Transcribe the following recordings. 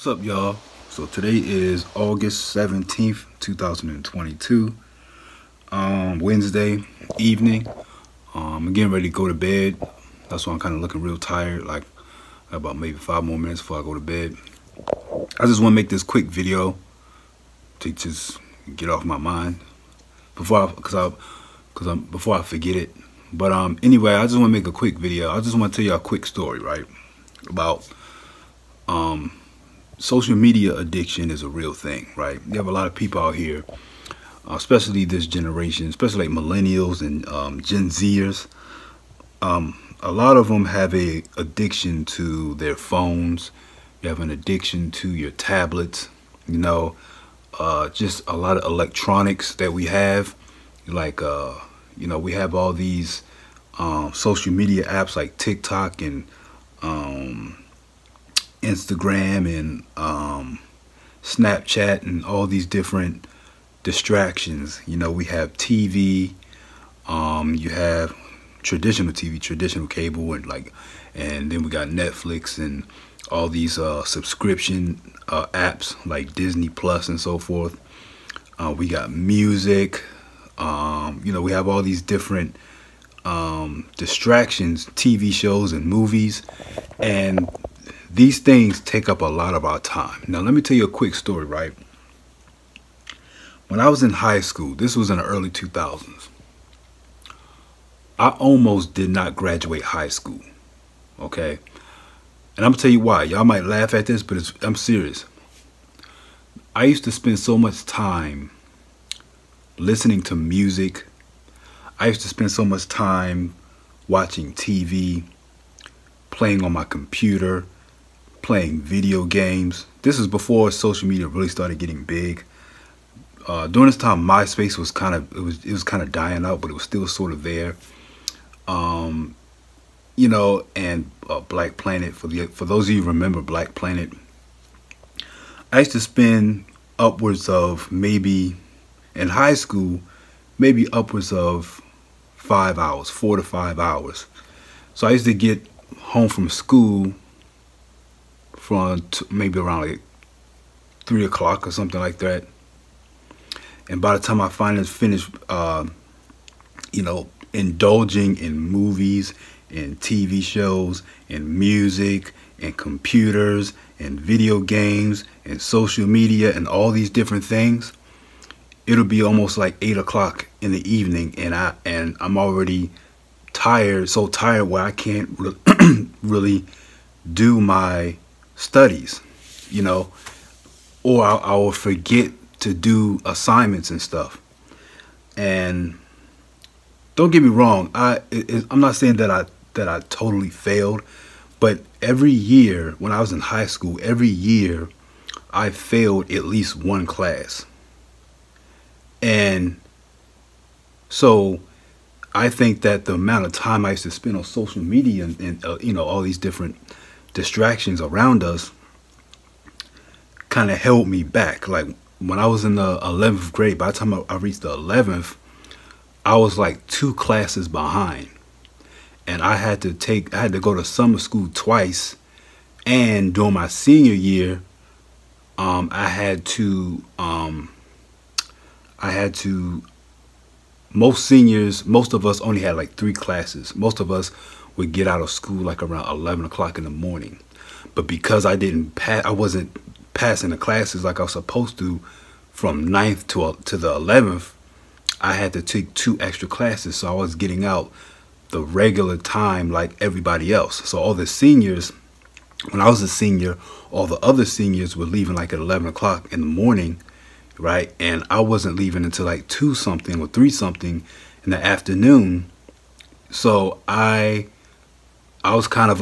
What's up, y'all? So today is August 17th, 2022, Wednesday evening. I'm getting ready to go to bed. That's why I'm kind of looking real tired, like about maybe 5 more minutes before I go to bed. I just want to make this quick video to just get off my mind before I forget it. But anyway, I just want to make a quick video. I just want to tell you a quick story, right? About social media addiction is a real thing, right? You have a lot of people out here, especially this generation, especially like millennials and Gen Zers. A lot of them have a addiction to their phones. You have an addiction to your tablets. You know, just a lot of electronics that we have. Like, you know, we have all these social media apps like TikTok and Instagram and Snapchat and all these different distractions. You know, we have TV, you have traditional TV, traditional cable, and then we got Netflix and all these subscription apps like Disney Plus and so forth. We got music. You know, we have all these different distractions, TV shows and movies, and these things take up a lot of our time. Now, let me tell you a quick story, right? When I was in high school, this was in the early 2000s, I almost did not graduate high school, okay? And I'm going to tell you why. Y'all might laugh at this, but I'm serious. I used to spend so much time listening to music. I used to spend so much time watching TV, playing on my computer, playing video games. This is before social media really started getting big. During this time, MySpace was kind of dying out, but it was still sort of there. You know, and Black Planet, for those of you who remember Black Planet, I used to spend upwards of, maybe in high school, maybe upwards of 5 hours, 4 to 5 hours. So I used to get home from school from maybe around like 3 o'clock or something like that. And by the time I finally finished, you know, indulging in movies and TV shows and music and computers and video games and social media and all these different things, it'll be almost like 8 o'clock in the evening, and I'm already tired, so tired where I can't really do my studies, you know, or I will forget to do assignments and stuff. And don't get me wrong, I'm not saying that I totally failed, but every year when I was in high school, every year I failed at least one class. And so I think that the amount of time I used to spend on social media and you know, all these different distractions around us kind of held me back. Like when I was in the 11th grade, by the time I reached the 11th, I was like 2 classes behind, and I had to go to summer school twice. And during my senior year, I had to most seniors, most of us only had like 3 classes. Most of us would get out of school like around 11 o'clock in the morning. But because I wasn't passing the classes like I was supposed to from 9th to the 11th, I had to take 2 extra classes. So I was getting out the regular time like everybody else. So all the seniors, when I was a senior, all the other seniors were leaving like at 11 o'clock in the morning, right? And I wasn't leaving until like 2 something or 3 something in the afternoon. So I was kind of,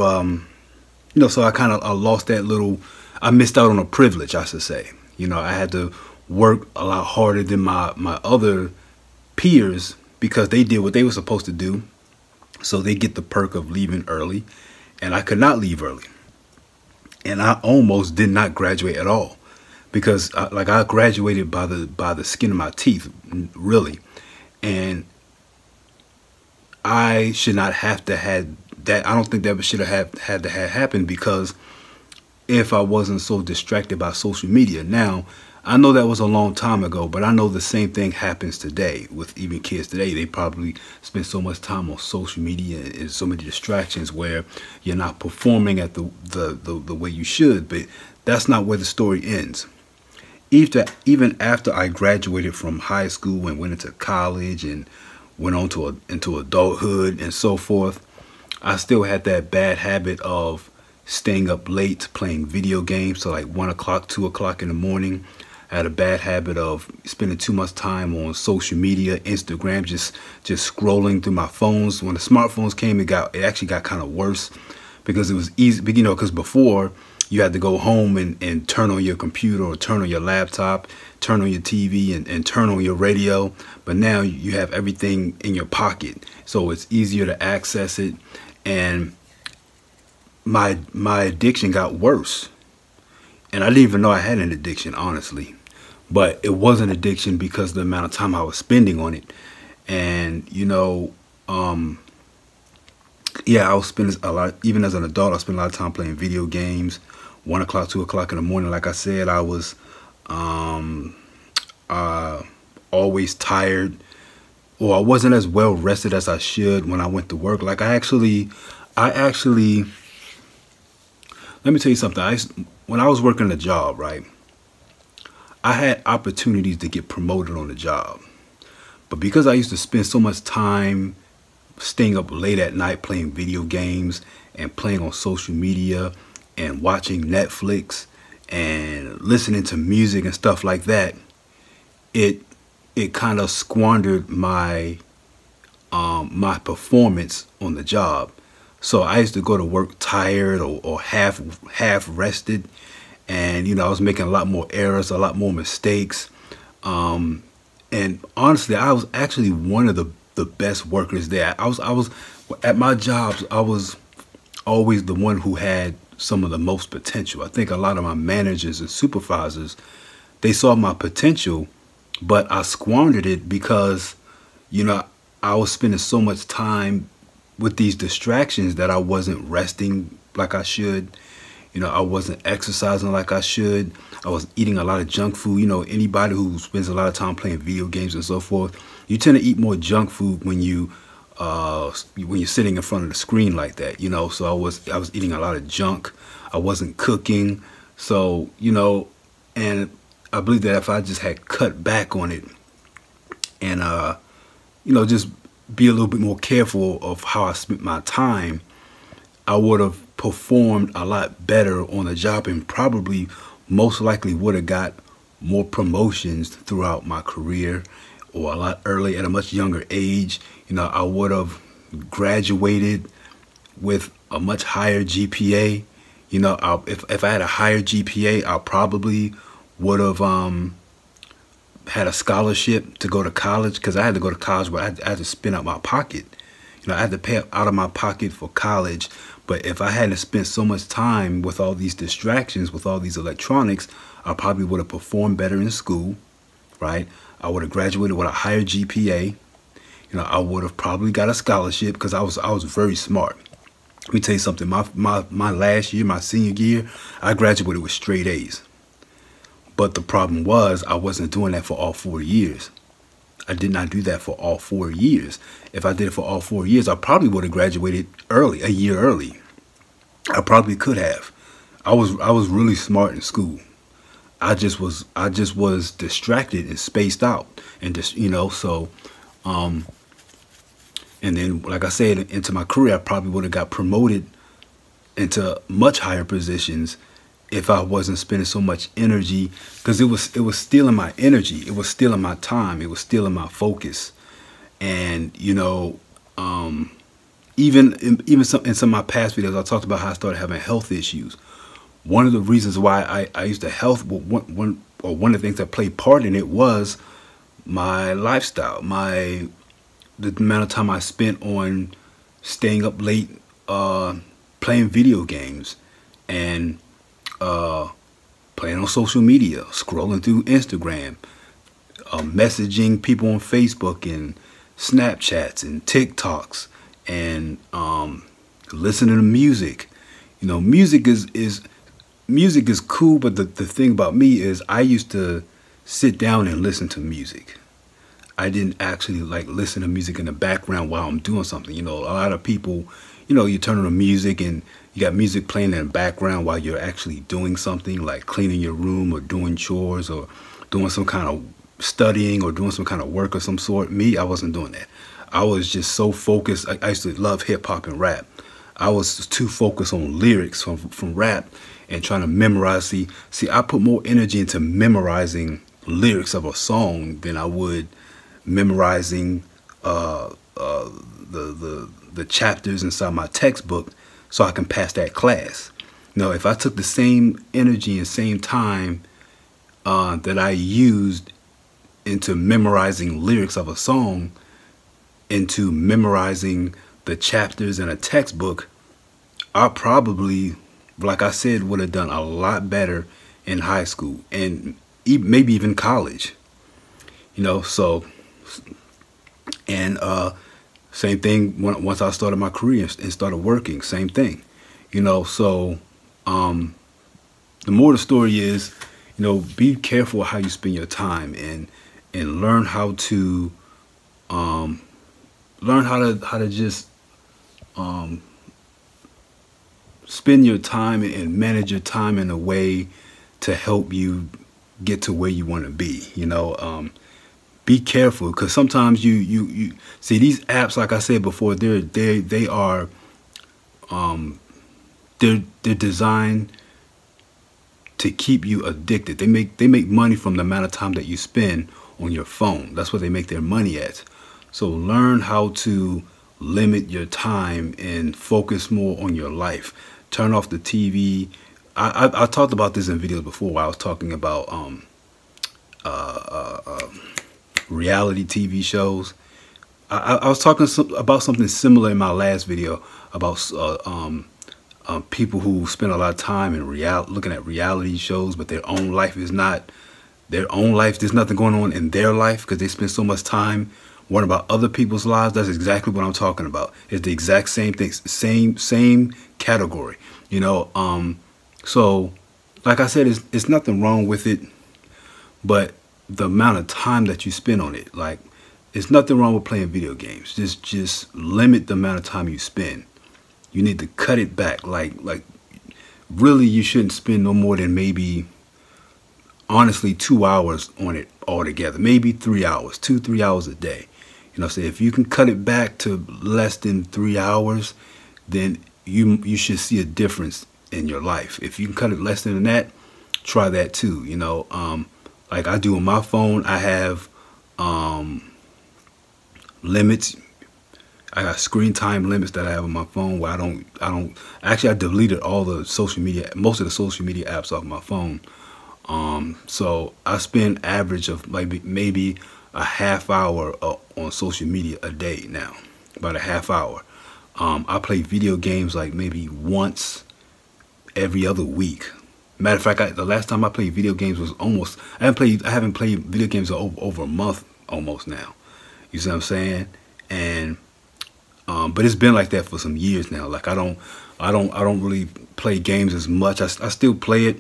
you know, so I lost that little, I missed out on a privilege, I should say. You know, I had to work a lot harder than my other peers because they did what they were supposed to do. So they get the perk of leaving early, and I could not leave early. And I almost did not graduate at all because I graduated by the skin of my teeth, really. And I should not have to had that. I don't think that should have had to have happened, because if I wasn't so distracted by social media. Now, I know that was a long time ago, but I know the same thing happens today with even kids today. They probably spend so much time on social media and so many distractions where you're not performing at the way you should. But that's not where the story ends. Even after I graduated from high school and went into college and went on to into adulthood and so forth, I still had that bad habit of staying up late playing video games till like 1 o'clock, 2 o'clock in the morning. I had a bad habit of spending too much time on social media, Instagram, just scrolling through my phones. When the smartphones came, it actually got kind of worse because it was easy, you know, because before you had to go home and turn on your computer or turn on your laptop, turn on your TV and turn on your radio. But now you have everything in your pocket, so it's easier to access it. And my addiction got worse. And I didn't even know I had an addiction, honestly. But it was an addiction because of the amount of time I was spending on it. And, you know, yeah, I was spending a lot, even as an adult, I spent a lot of time playing video games. 1 o'clock, 2 o'clock in the morning. Like I said, I was always tired, or I wasn't as well rested as I should when I went to work. Like I actually, let me tell you something. When I was working a job, right, I had opportunities to get promoted on the job. But because I used to spend so much time staying up late at night playing video games and playing on social media and watching Netflix and listening to music and stuff like that, it kind of squandered my my performance on the job. So I used to go to work tired or half rested, and you know, I was making a lot more errors, a lot more mistakes. And honestly, I was actually one of the best workers there. I was at my jobs, I was always the one who had some of the most potential. I think a lot of my managers and supervisors, they saw my potential, but I squandered it because, you know, I was spending so much time with these distractions that I wasn't resting like I should. You know, I wasn't exercising like I should. I was eating a lot of junk food. You know, anybody who spends a lot of time playing video games and so forth, you tend to eat more junk food when you're sitting in front of the screen like that. You know, so I was eating a lot of junk. I wasn't cooking. So, you know, and I believe that if I just had cut back on it and you know, just be a little bit more careful of how I spent my time, I would have performed a lot better on the job and probably most likely would have got more promotions throughout my career, or a lot early at a much younger age. You know, I would have graduated with a much higher GPA. You know, if I had a higher GPA, I probably would have had a scholarship to go to college, because I had to go to college, but I had to spend out my pocket. You know, I had to pay out of my pocket for college. But if I hadn't spent so much time with all these distractions, with all these electronics, I probably would have performed better in school, right? I would have graduated with a higher GPA. You know, I would have probably got a scholarship because I was very smart. Let me tell you something. My last year, my senior year, I graduated with straight A's. But the problem was I wasn't doing that for all 4 years. I did not do that for all 4 years. If I did it for all 4 years, I probably would have graduated early, a year early. I probably could have. I was really smart in school. I just was distracted and spaced out, and just, you know, so and then, like I said, into my career, I probably would have got promoted into much higher positions if I wasn't spending so much energy, because it was stealing my energy, it was stealing my time, it was stealing my focus. And you know, even in some of my past videos, I talked about how I started having health issues. One of the reasons why I used to one of the things that played part in it was my lifestyle, the amount of time I spent on staying up late playing video games and playing on social media, scrolling through Instagram, messaging people on Facebook and Snapchats and TikToks, and listening to music. You know, music is music is cool, but the thing about me is I used to sit down and listen to music. I didn't actually like listen to music in the background while I'm doing something. You know, a lot of people, you know, you turn on the music and you got music playing in the background while you're actually doing something like cleaning your room or doing chores or doing some kind of studying or doing some kind of work of some sort. Me, I wasn't doing that. I was just so focused. I used to love hip hop and rap. I was too focused on lyrics from rap and trying to memorize. See, I put more energy into memorizing lyrics of a song than I would memorizing the chapters inside my textbook so I can pass that class. You know, if I took the same energy and same time that I used into memorizing lyrics of a song into memorizing the chapters in a textbook, I probably, like I said, would have done a lot better in high school and maybe even college. You know, so, and same thing once I started my career and started working, same thing. You know, so the more the story is, you know, be careful how you spend your time and learn how to just spend your time and manage your time in a way to help you get to where you want to be. You know, be careful, because sometimes you see these apps, like I said before, they're designed to keep you addicted. They make money from the amount of time that you spend on your phone. That's what they make their money at. So learn how to limit your time and focus more on your life. Turn off the TV. I talked about this in videos before where I was talking about reality TV shows. I was talking about something similar in my last video about people who spend a lot of time in looking at reality shows, but their own life is not their own life. There's nothing going on in their life because they spend so much time worrying about other people's lives. That's exactly what I'm talking about. It's the exact same thing, same category. You know, so like I said, it's nothing wrong with it, but the amount of time that you spend on it, like, it's nothing wrong with playing video games. Just limit the amount of time you spend. You need to cut it back. Like really, you shouldn't spend no more than maybe, honestly, 2 hours on it altogether. Maybe 3 hours, 2-3 hours a day. You know, so if you can cut it back to less than 3 hours, then you should see a difference in your life. If you can cut it less than that, try that too. You know, like I do on my phone, I have limits. I got screen time limits that I have on my phone where I don't actually, I deleted all the social media, most of the social media apps off my phone. So I spend average of maybe a half hour on social media a day now, about a half hour. I play video games like maybe once every other week. Matter of fact, the last time I played video games was almost, I haven't played video games over a month almost now. You see what I'm saying? And but it's been like that for some years now. Like I don't really play games as much. I still play it,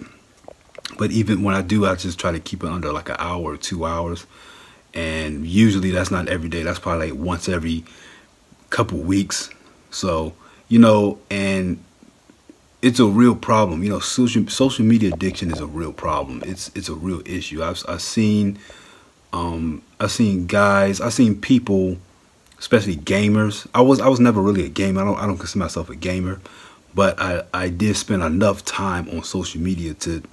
but even when I do, I just try to keep it under like an hour or 2 hours. And usually that's not every day. That's probably like once every couple weeks. So, you know, and it's a real problem. You know, social media addiction is a real problem. It's a real issue. I've seen guys, I've seen people, especially gamers. I was never really a gamer. I don't consider myself a gamer, but I did spend enough time on social media to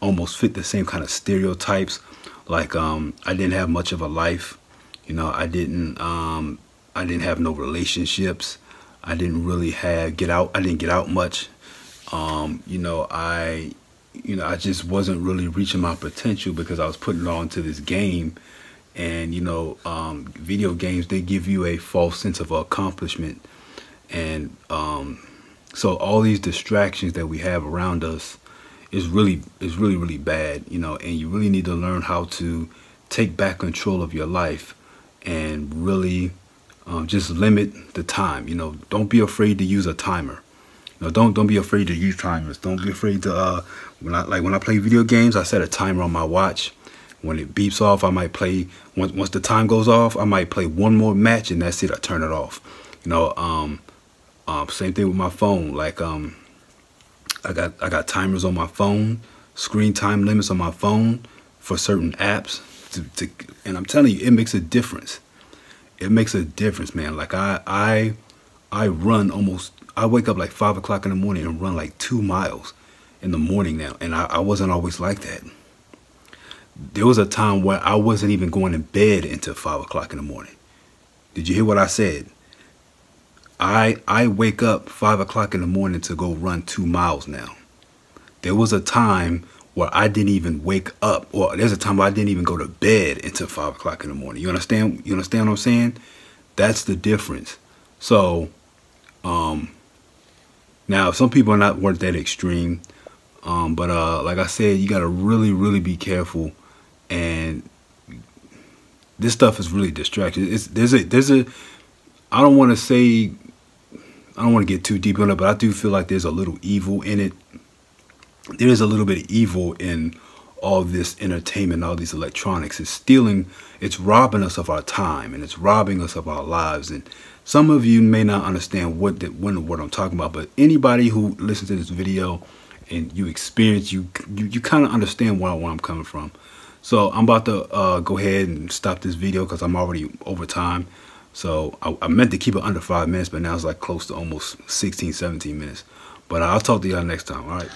almost fit the same kind of stereotypes. Like I didn't have much of a life. You know, I didn't have no relationships. I didn't really get out. I didn't get out much. You know, I just wasn't really reaching my potential because I was putting it on to this game. And, you know, video games, they give you a false sense of accomplishment. And so all these distractions that we have around us is really bad, you know, and you really need to learn how to take back control of your life and really just limit the time. You know, don't be afraid to use a timer. You know, don't be afraid to use timers. Don't be afraid to when I play video games, I set a timer on my watch. When it beeps off, I might play once the time goes off, I might play one more match and that's it. I turn it off. You know, same thing with my phone. Like I got timers on my phone, screen time limits on my phone for certain apps. And I'm telling you, it makes a difference. It makes a difference, man. Like I run almost. I wake up like 5 o'clock in the morning and run like 2 miles in the morning now, and I wasn't always like that. There was a time where I wasn't even going to bed until 5 o'clock in the morning. Did you hear what I said? I wake up 5 o'clock in the morning to go run 2 miles now. There was a time where I didn't even wake up, or there's a time where I didn't even go to bed until 5 o'clock in the morning. You understand? You understand what I'm saying? That's the difference. So, now some people weren't that extreme, but like I said, you gotta really be careful, and this stuff is really distraction. There's a I don't want to get too deep in it, but I do feel like there's a little evil in it. There is a little bit of evil in all this entertainment, all these electronics. It's stealing, it's robbing us of our time, and it's robbing us of our lives. And some of you may not understand what I'm talking about, but anybody who listens to this video and you experience, you kind of understand where I'm coming from. So I'm about to go ahead and stop this video because I'm already over time. So I meant to keep it under 5 minutes, but now it's like close to almost 16, 17 minutes. But I'll talk to y'all next time. All right.